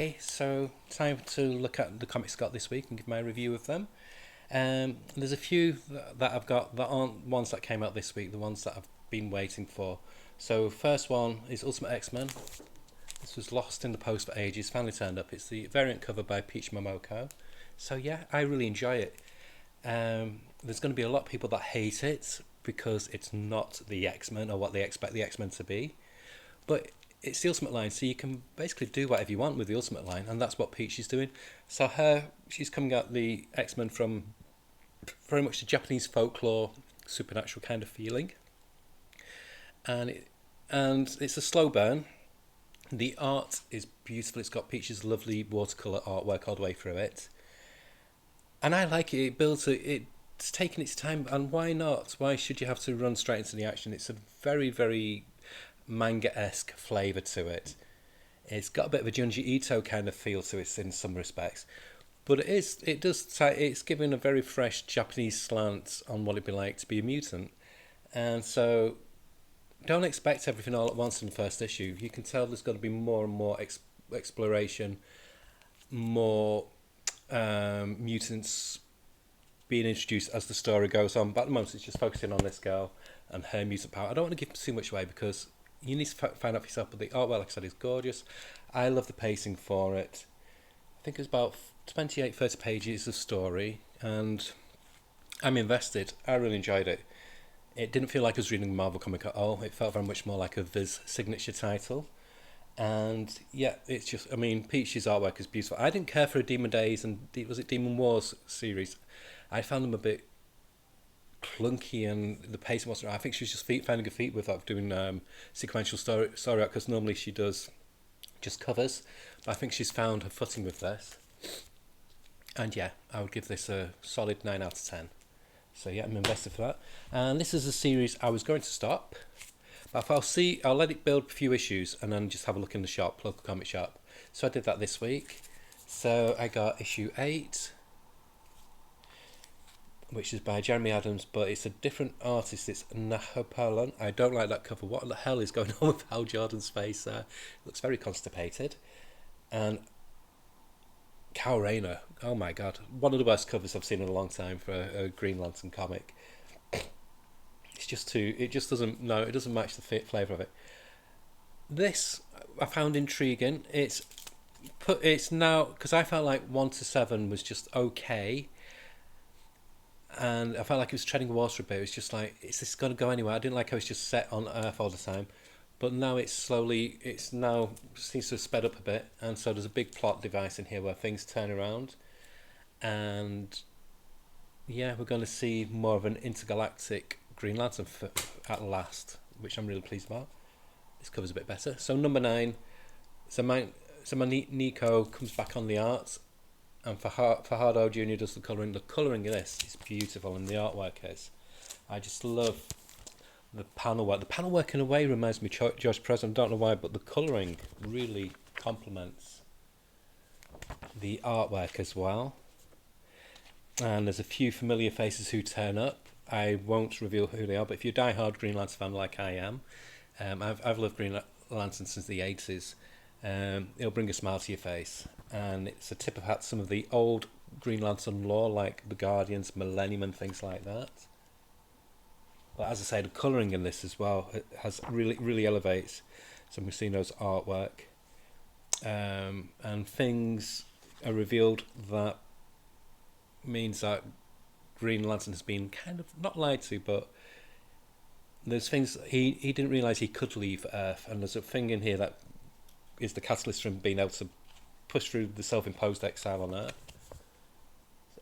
Okay, so time to look at the comics I got this week and give my review of them. There's a few that I've got that aren't ones that came out this week, the ones that I've been waiting for. So first one is Ultimate X-Men. This was lost in the post for ages, finally turned up. It's the variant cover by Peach Momoko. So yeah, I really enjoy it. There's going to be a lot of people that hate it because it's not the X-Men or what they expect the X-Men to be. But it's the Ultimate line, so you can basically do whatever you want with the Ultimate line, and that's what Peach is doing. So she's coming out the X-Men from very much the Japanese folklore, supernatural kind of feeling, and it's a slow burn. The art is beautiful. It's got Peach's lovely watercolor artwork all the way through it, and I like it. It builds it's taking its time, and why not? Why should you have to run straight into the action? It's a very, very manga-esque flavour to it. It's got a bit of a Junji Ito kind of feel to it in some respects, but it's giving a very fresh Japanese slant on what it'd be like to be a mutant, and so don't expect everything all at once in the first issue. You can tell there's got to be more and more exploration, more mutants being introduced as the story goes on. But at the moment, it's just focusing on this girl and her mutant power. I don't want to give too much away because you need to find out for yourself. But the artwork, like I said, is gorgeous. I love the pacing for it. I think it's about 28, 30 pages of story, and I'm invested. I really enjoyed it. It didn't feel like I was reading a Marvel comic at all. It felt very much more like a Viz signature title. And yeah, it's just, I mean, Peach's artwork is beautiful. I didn't care for a Demon Days and was it Demon Wars series. I found them a bit clunky and the pace wasn't right. I think she was just finding her feet with that, doing sequential story arc, because normally she does just covers. But I think she's found her footing with this. And yeah, I would give this a solid 9 out of 10. So yeah, I'm invested for that. And this is a series I was going to stop, but if I'll let it build a few issues and then just have a look in the shop, local comic shop. So I did that this week. So I got issue 8, which is by Jeremy Adams, but it's a different artist. It's Nahapalan. I don't like that cover. What the hell is going on with Hal Jordan's face there? It looks very constipated. And Cal Rayner, oh my god, one of the worst covers I've seen in a long time for a Green Lantern comic. It's just it doesn't match the flavour of it. This I found intriguing. It's now, because I felt like 1 to 7 was just okay, and I felt like it was treading water a bit. It was just like, is this going to go anywhere? I didn't like how it's just set on Earth all the time. But now it's now seems to have sped up a bit, and so there's a big plot device in here where things turn around, and yeah, we're going to see more of an intergalactic Green Lantern at last, which I'm really pleased about. This cover's a bit better. So number 9, Nico comes back on the art, and Fajardo Jr. does the colouring. The colouring in this is beautiful, and the artwork is. I just love the panel work. The panel work in a way reminds me of Josh Perez. I don't know why, but the colouring really complements the artwork as well. And there's a few familiar faces who turn up. I won't reveal who they are, but if you're a die-hard Green Lantern fan like I am, I've loved Green Lantern since the 80s. It'll bring a smile to your face, and it's a tip of hat to some of the old Green Lantern lore, like the Guardians, Millennium, and things like that. But as I say, the colouring in this as well, it has really elevates some Mustino's artwork, and things are revealed that means that Green Lantern has been kind of not lied to, but there's things he didn't realise he could leave Earth, and there's a thing in here that is the catalyst for him being able to push through the self-imposed exile on Earth.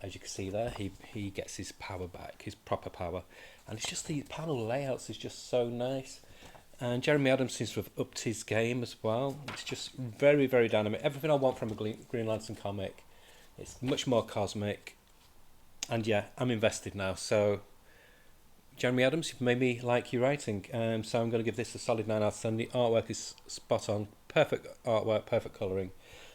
As you can see there, he gets his power back, his proper power, and it's just the panel layouts is just so nice. And Jeremy Adams seems to have upped his game as well. It's just very, very dynamic. Everything I want from a Green Lantern comic. It's much more cosmic, and yeah, I'm invested now. So Jeremy Adams, you've made me like your writing, so I'm going to give this a solid 9 out of 10. The artwork is spot on, perfect artwork, perfect colouring.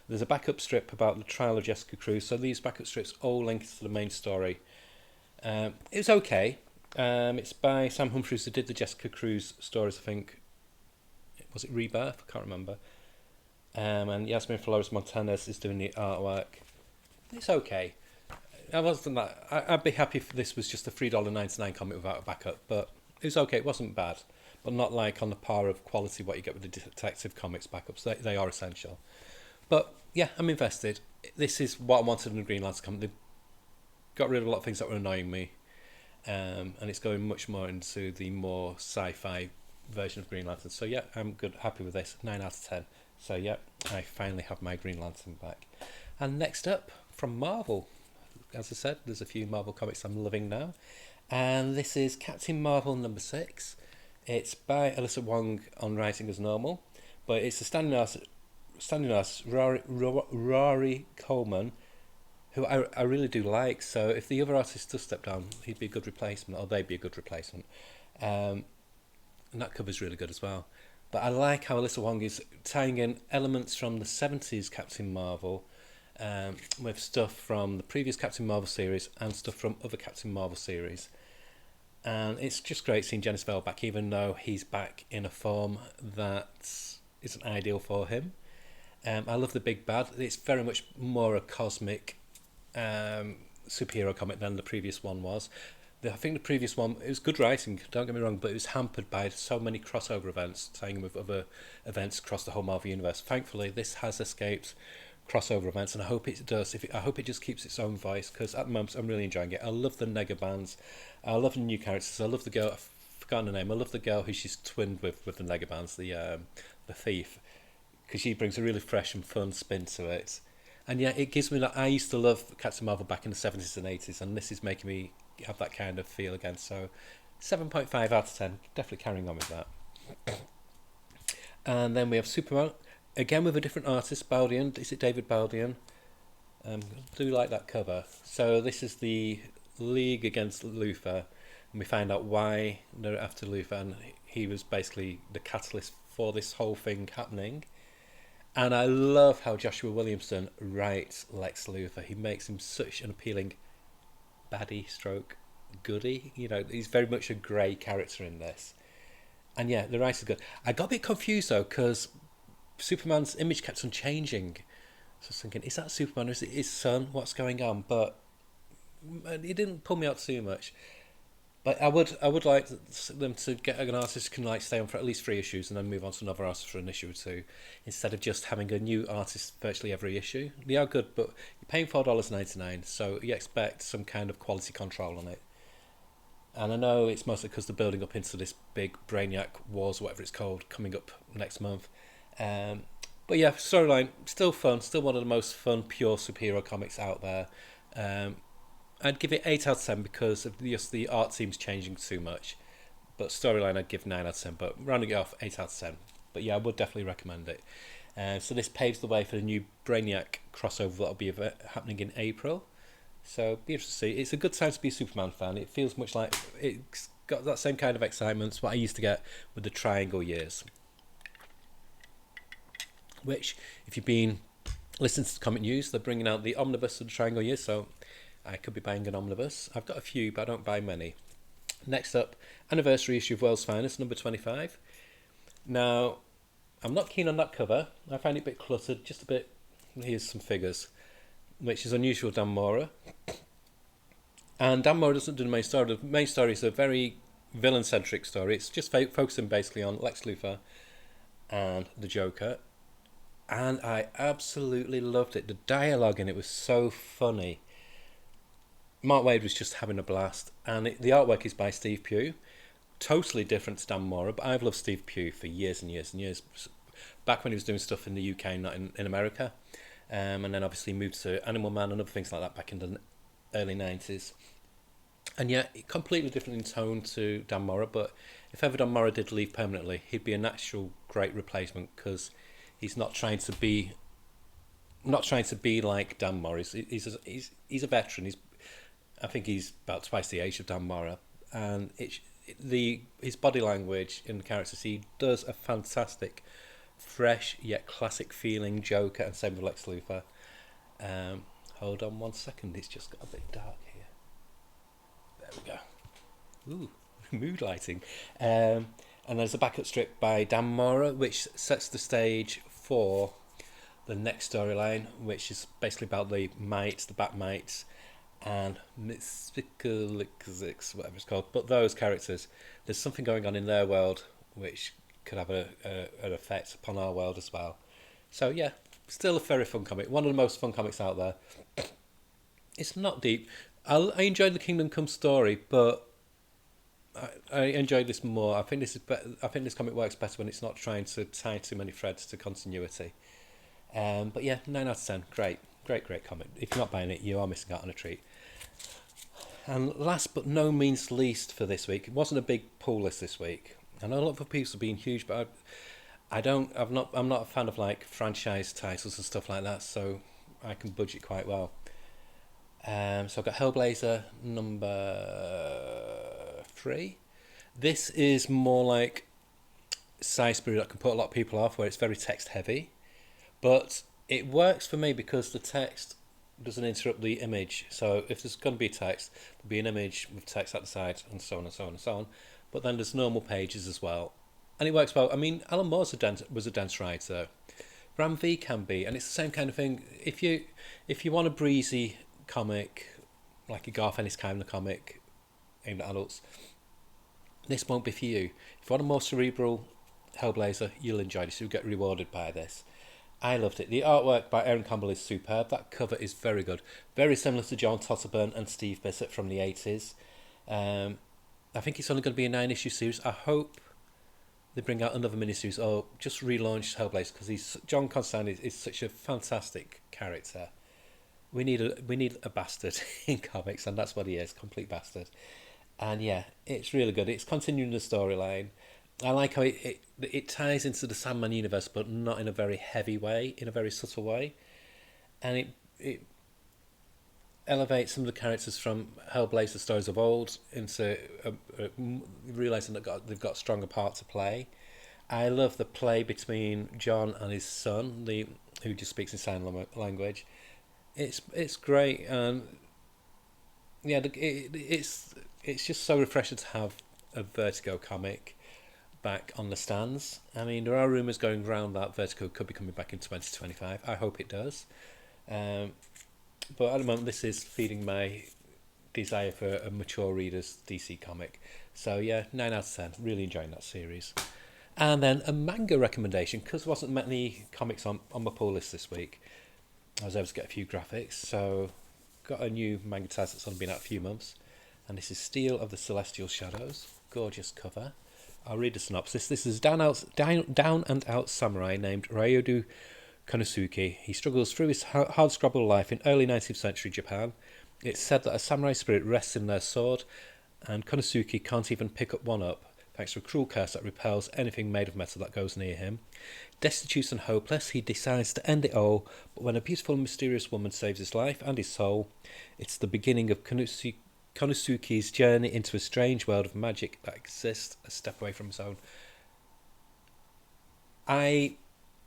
There's a backup strip about the trial of Jessica Cruz, so these backup strips all link to the main story. It's okay. It's by Sam Humphries, who did the Jessica Cruz stories, I think. Was it Rebirth? I can't remember. And Yasmin Flores Montanes is doing the artwork. It's okay. I wasn't that. I'd be happy if this was just a $3.99 comic without a backup, but it was okay. It wasn't bad, but not like on the par of quality what you get with the Detective Comics backups. They are essential. But yeah, I'm invested. This is what I wanted in the Green Lantern comic. They got rid of a lot of things that were annoying me, and it's going much more into the more sci-fi version of Green Lantern. So yeah, I'm good, happy with this. 9 out of 10. So yeah, I finally have my Green Lantern back. And next up from Marvel, as I said, there's a few Marvel comics I'm loving now, and this is Captain Marvel #6. It's by Alyssa Wong on writing as normal, but it's a standing artist Rory Coleman, who I really do like. So if the other artist does step down, he'd be a good replacement, or they'd be a good replacement. And that cover's really good as well. But I like how Alyssa Wong is tying in elements from the 70s Captain Marvel, with stuff from the previous Captain Marvel series and stuff from other Captain Marvel series. And it's just great seeing Jenny Spell back, even though he's back in a form that isn't ideal for him. I love the Big Bad. It's very much more a cosmic superhero comic than the previous one was. I think the previous one, it was good writing, don't get me wrong, but it was hampered by so many crossover events, tying with other events across the whole Marvel Universe. Thankfully, this has escaped crossover events, and I hope it does. I hope it just keeps its own voice, because at the moment I'm really enjoying it. I love the Nega bands. I love the new characters. I love the girl, I've forgotten her name. I love the girl who she's twinned with the Nega bands, the thief, because she brings a really fresh and fun spin to it. And yeah, it gives me that. I used to love Captain Marvel back in the 70s and 80s, and this is making me have that kind of feel again. So 7.5 out of 10, definitely carrying on with that. And then we have Superman, again with a different artist, Baldian. Is it David Baldian? I do like that cover. So this is the League against Luthor, and we find out why they're after Luthor, and he was basically the catalyst for this whole thing happening. And I love how Joshua Williamson writes Lex Luthor. He makes him such an appealing baddie stroke goodie. You know, he's very much a grey character in this. And yeah, the writing's good. I got a bit confused though, because Superman's image kept on changing. So I was thinking, is that Superman or is it his son? What's going on? But it didn't pull me out too much. But I would like them to get an artist who can like stay on for at least 3 issues and then move on to another artist for an issue or two, instead of just having a new artist virtually every issue. They are good, but you're paying $4.99, so you expect some kind of quality control on it. And I know it's mostly because they're building up into this big Brainiac Wars, whatever it's called, coming up next month. But yeah, storyline still fun, still one of the most fun pure superhero comics out there. I'd give it 8 out of 10 because of just the art seems changing too much. But storyline I'd give 9 out of 10, but rounding it off 8 out of 10. But yeah, I would definitely recommend it. So this paves the way for the new Brainiac crossover that'll be happening in April. So be interested to see. It's a good time to be a Superman fan. It feels much like it's got that same kind of excitement what I used to get with the Triangle years. Which, if you've been listening to the comic news, they're bringing out the omnibus of the Triangle years, so I could be buying an omnibus. I've got a few, but I don't buy many. Next up, anniversary issue of World's Finest, number 25. Now, I'm not keen on that cover. I find it a bit cluttered, just a bit. Here's some figures, which is unusual Dan Mora. And Dan Mora doesn't do the main story. The main story is a very villain-centric story. It's just focusing basically on Lex Luthor and the Joker. And I absolutely loved it. The dialogue in it was so funny. Mark Waid was just having a blast, and the artwork is by Steve Pugh. Totally different to Dan Mora, but I've loved Steve Pugh for years and years and years. Back when he was doing stuff in the UK, not in America, and then obviously moved to Animal Man and other things like that back in the early 90s. And yeah, completely different in tone to Dan Mora, but if ever Dan Mora did leave permanently, he'd be a natural great replacement, because he's not trying to be like Dan Mora. He's a veteran. I think he's about twice the age of Dan Mora, and his body language in the characters, he does a fantastic, fresh yet classic feeling Joker, and same with Lex Luthor. Hold on 1 second, it's just got a bit dark here. There we go. Ooh, mood lighting. And there's a backup strip by Dan Mora, which sets the stage for the next storyline, which is basically about the mites, the Bat-mites, and Mystical-Ixix, whatever it's called. But those characters, there's something going on in their world which could have an effect upon our world as well. So yeah, still a very fun comic. One of the most fun comics out there. It's not deep. I enjoyed the Kingdom Come story, but I enjoyed this more. I think I think this comic works better when it's not trying to tie too many threads to continuity. But yeah, 9 out of 10. Great, great, great comic. If you're not buying it, you are missing out on a treat. And last but no means least for this week, it wasn't a big pull list this week. I know a lot of people have been huge, but I'm not a fan of like franchise titles and stuff like that, so I can budget quite well. So I've got Hellblazer number 3. This is more like Sainsbury that can put a lot of people off, where it's very text heavy, but it works for me because the text doesn't interrupt the image. So if there's going to be text, there'll be an image with text at the side, and so on and so on and so on. But then there's normal pages as well, and it works well. I mean, Alan Moore was a dense writer. Ram V can be, and it's the same kind of thing. If you want a breezy comic, like a Garth Ennis kind of comic aimed at adults, this won't be for you. If you want a more cerebral Hellblazer, you'll enjoy this. You'll get rewarded by this. I loved it. The artwork by Aaron Campbell is superb. That cover is very good. Very similar to John Totterburn and Steve Bissett from the 80s. I think it's only going to be a 9-issue series. I hope they bring out another miniseries or just relaunch Hellblazer, because John Constantine is such a fantastic character. We need a bastard in comics, and that's what he is, complete bastard. And yeah, it's really good. It's continuing the storyline. I like how it ties into the Sandman universe, but not in a very heavy way, in a very subtle way. And it elevates some of the characters from Hellblazer stories of old into realising that they've got a stronger part to play. I love the play between John and his son, who just speaks in sign language. It's great, and yeah, it's just so refreshing to have a Vertigo comic back on the stands. I mean, there are rumours going around that Vertigo could be coming back in 2025. I hope it does. But at the moment, this is feeding my desire for a mature reader's DC comic. So yeah, 9 out of 10. Really enjoying that series. And then a manga recommendation, because there wasn't many comics on my pull list this week. I was able to get a few graphics, so got a new manga title that's only been out a few months, and this is Steel of the Celestial Shadows. Gorgeous cover. I'll read the synopsis. This is down and out samurai named Ryodu Konosuke. He struggles through his hard-scrabble life in early 19th century Japan. It's said that a samurai spirit rests in their sword, and Konosuke can't even pick up one up, thanks to a cruel curse that repels anything made of metal that goes near him. Destitute and hopeless, he decides to end it all, but when a beautiful and mysterious woman saves his life and his soul, it's the beginning of Konosuke's journey into a strange world of magic that exists a step away from his own.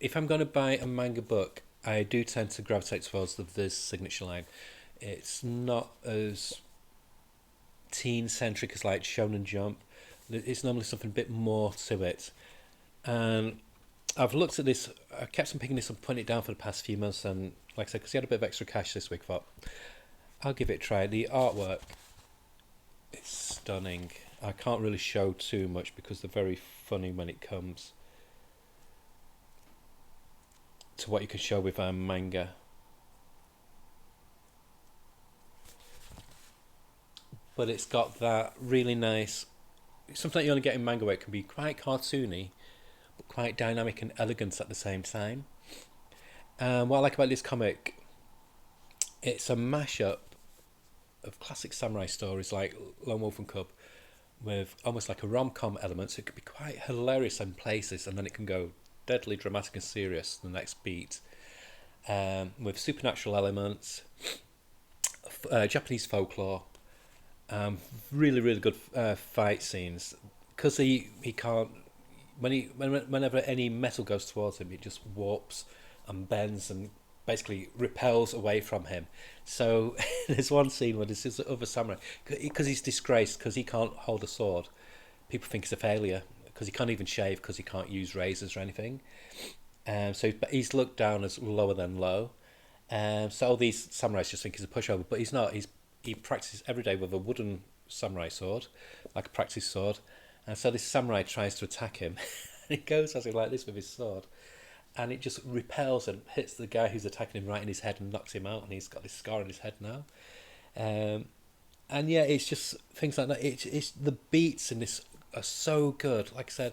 If I'm going to buy a manga book, I do tend to gravitate towards the Viz signature line. It's not as teen-centric as like Shonen Jump. It's normally something a bit more to it. And I've looked at this, I kept on picking this up and putting it down for the past few months, and like I said, because he had a bit of extra cash this week, I thought, I'll give it a try. The artwork is stunning. I can't really show too much because they're very funny when it comes to what you can show with manga. But it's got that really nice, something that you only get in manga where it can be quite cartoony, but quite dynamic and elegant at the same time. What I like about this comic, it's a mashup of classic samurai stories like Lone Wolf and Cub, with almost like a rom-com element, so it could be quite hilarious in places, and then it can go deadly dramatic and serious the next beat, with supernatural elements, Japanese folklore, really really good fight scenes, because he can't, whenever any metal goes towards him, it just warps and bends and basically repels away from him. So there's one scene where there's this other samurai, because he's disgraced because he can't hold a sword. People think he's a failure because he can't even shave because he can't use razors or anything. But he's looked down as lower than low. So all these samurais just think he's a pushover, but he's not. He practices every day with a wooden samurai sword, like a practice sword. And so this samurai tries to attack him. And he goes as he like this with his sword, and it just repels and hits the guy who's attacking him right in his head and knocks him out. And he's got this scar on his head now. Um, and yeah, it's just things like that. It's the beats in this are so good. Like I said,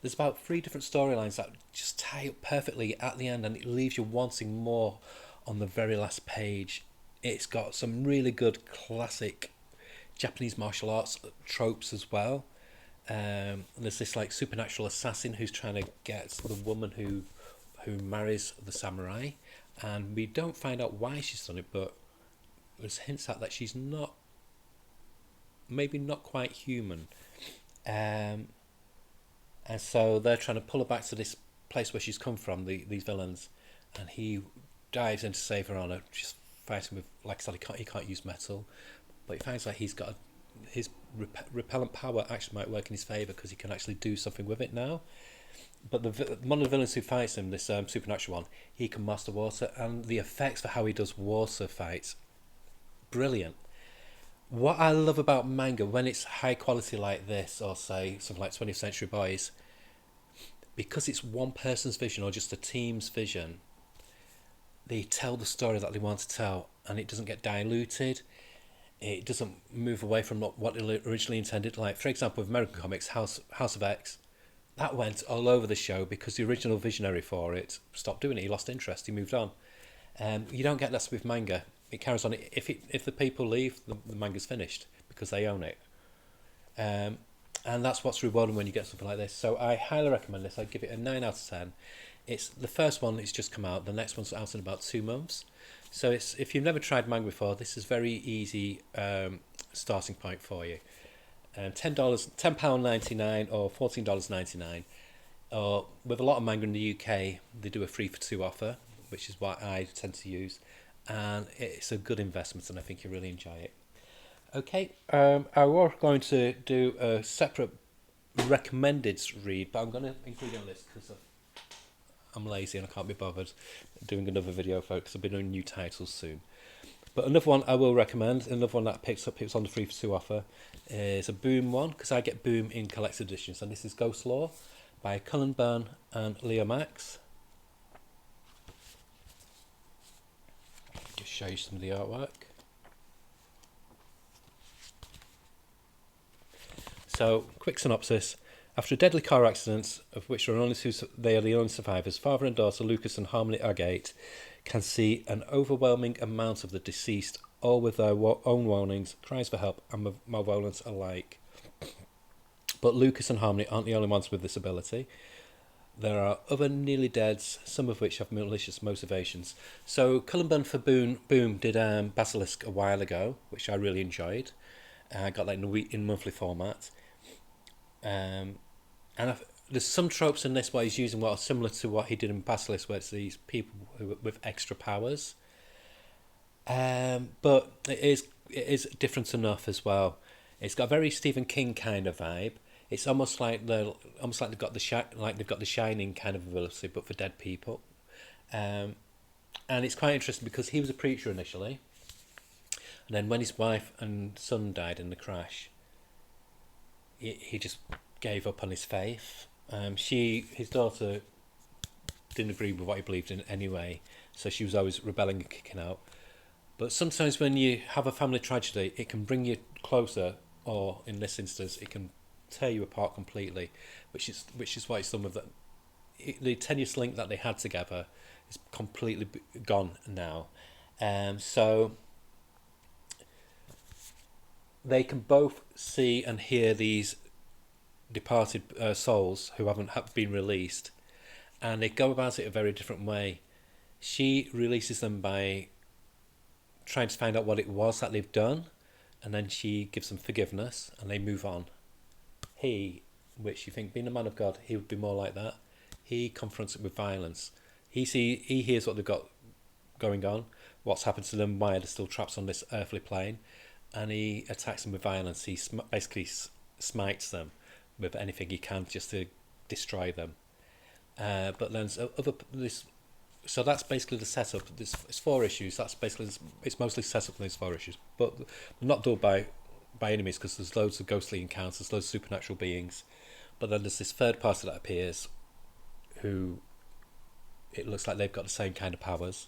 there's about three different storylines that just tie up perfectly at the end, and it leaves you wanting more on the very last page. It's got some really good classic Japanese martial arts tropes as well. And there's this like supernatural assassin who's trying to get the woman who marries the samurai, and we don't find out why she's done it, but there's hints at that she's not, maybe not quite human. Um, and so they're trying to pull her back to this place where she's come from, these villains, and he dives in to save her honor, just fighting with, like I said, he can't use metal, but he finds like he's got his repellent power actually might work in his favour because he can actually do something with it now. But one of the villains who fights him, this supernatural one, he can master water, and the effects for how he does water fights, brilliant. What I love about manga when it's high quality like this, or say something like 20th Century Boys, because it's one person's vision or just a team's vision, they tell the story that they want to tell, and it doesn't get diluted. It doesn't move away from what it originally intended. Like, for example, with American comics, House of X, that went all over the show because the original visionary for it stopped doing it. He lost interest. He moved on. You don't get that with manga. It carries on. If the people leave, the manga's finished because they own it. And that's what's rewarding when you get something like this. So I highly recommend this. I'd give it a 9 out of 10. It's the first one. It's just come out. The next one's out in about 2 months. So it's, if you've never tried manga before, this is very easy starting point for you. £10.99 or $14.99. Or with a lot of manga in the UK, they do a 3 for 2 offer, which is what I tend to use, and it's a good investment, and I think you'll really enjoy it. Okay, I was going to do a separate recommended read, but I'm going to include it on this because I'm lazy and I can't be bothered doing another video, folks. I'll be doing new titles soon. But another one I will recommend, another one that picks on the 3 for 2 offer, is a Boom one, because I get Boom in collected editions, and this is Ghost Lore by Cullen Bunn and Leo Max. Just show you some of the artwork. So, quick synopsis. After a deadly car accident, of which they are the only survivors, father and daughter Lucas and Harmony Agate can see an overwhelming amount of the deceased, all with their own warnings, cries for help, and malevolence alike. But Lucas and Harmony aren't the only ones with this ability. There are other nearly deads, some of which have malicious motivations. So Cullen Bunn for Boom did Basilisk a while ago, which I really enjoyed. I got that in monthly format. And there's some tropes in this where he's using what are similar to what he did in Basilisk, where it's these people with extra powers. But it is different enough as well. It's got a very Stephen King kind of vibe. It's almost like they've got the Shining kind of ability, but for dead people. And it's quite interesting because he was a preacher initially, and then when his wife and son died in the crash, he just gave up on his faith. His daughter didn't agree with what he believed in anyway, so she was always rebelling and kicking out. But sometimes when you have a family tragedy, it can bring you closer, or in this instance, it can tear you apart completely, which is what it's done with that. The tenuous link that they had together is completely gone now. So they can both see and hear these departed souls who haven't been released, and they go about it a very different way. She releases them by trying to find out what it was that they've done, and then she gives them forgiveness and they move on. He, which you think being a man of God, he would be more like that. He confronts it with violence. He hears what they've got going on, what's happened to them, why they're still trapped on this earthly plane, and he attacks them with violence. He basically smites them with anything he can just to destroy them. But then other this. So that's basically the setup. It's 4 issues. That's basically it's mostly set up in these 4 issues, but not done by enemies because there's loads of ghostly encounters, loads of supernatural beings. But then there's this third party that appears, who it looks like they've got the same kind of powers.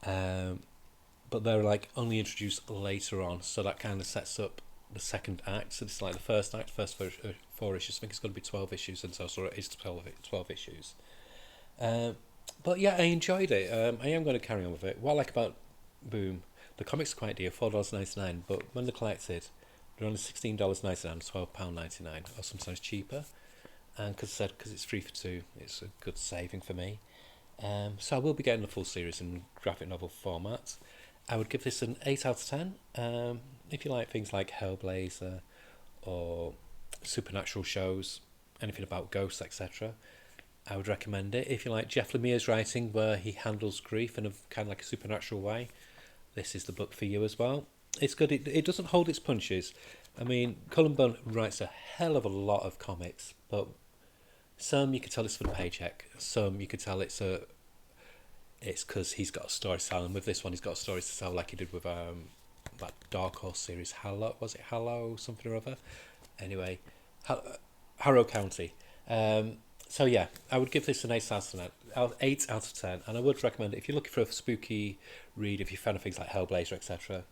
But they're like only introduced later on, so that kind of sets up the second act. So it's like the first act, first 4 issues. I think it's going to be 12 issues, and so it is 12 issues. But yeah, I enjoyed it. I am going to carry on with it. What I like about Boom, the comics are quite dear, $4.99, but when they're collected, they're only $16.99, £12.99, or sometimes cheaper. And because it's 3 for 2, it's a good saving for me. So I will be getting the full series in graphic novel format. I would give this an 8 out of 10. If you like things like Hellblazer or supernatural shows, anything about ghosts, etc., I would recommend it. If you like Jeff Lemire's writing, where he handles grief in a kind of like a supernatural way, this is the book for you as well. It's good. It doesn't hold its punches. I mean, Cullen Bunn writes a hell of a lot of comics, but some you could tell it's for the paycheck. Some you could tell it's because he's got a story to tell, and with this one he's got a story to tell, like he did with that Dark Horse series, Hallow something or other. Anyway, Harrow County. So yeah, I would give this an 8 out of 10, and I would recommend it if you're looking for a spooky read. If you're a fan of things like Hellblazer, etc.,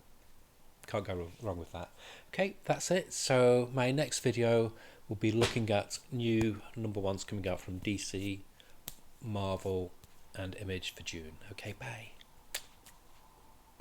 can't go wrong with that. Okay, that's it. So my next video will be looking at new #1s coming out from DC, Marvel, and Image for June. Okay, bye.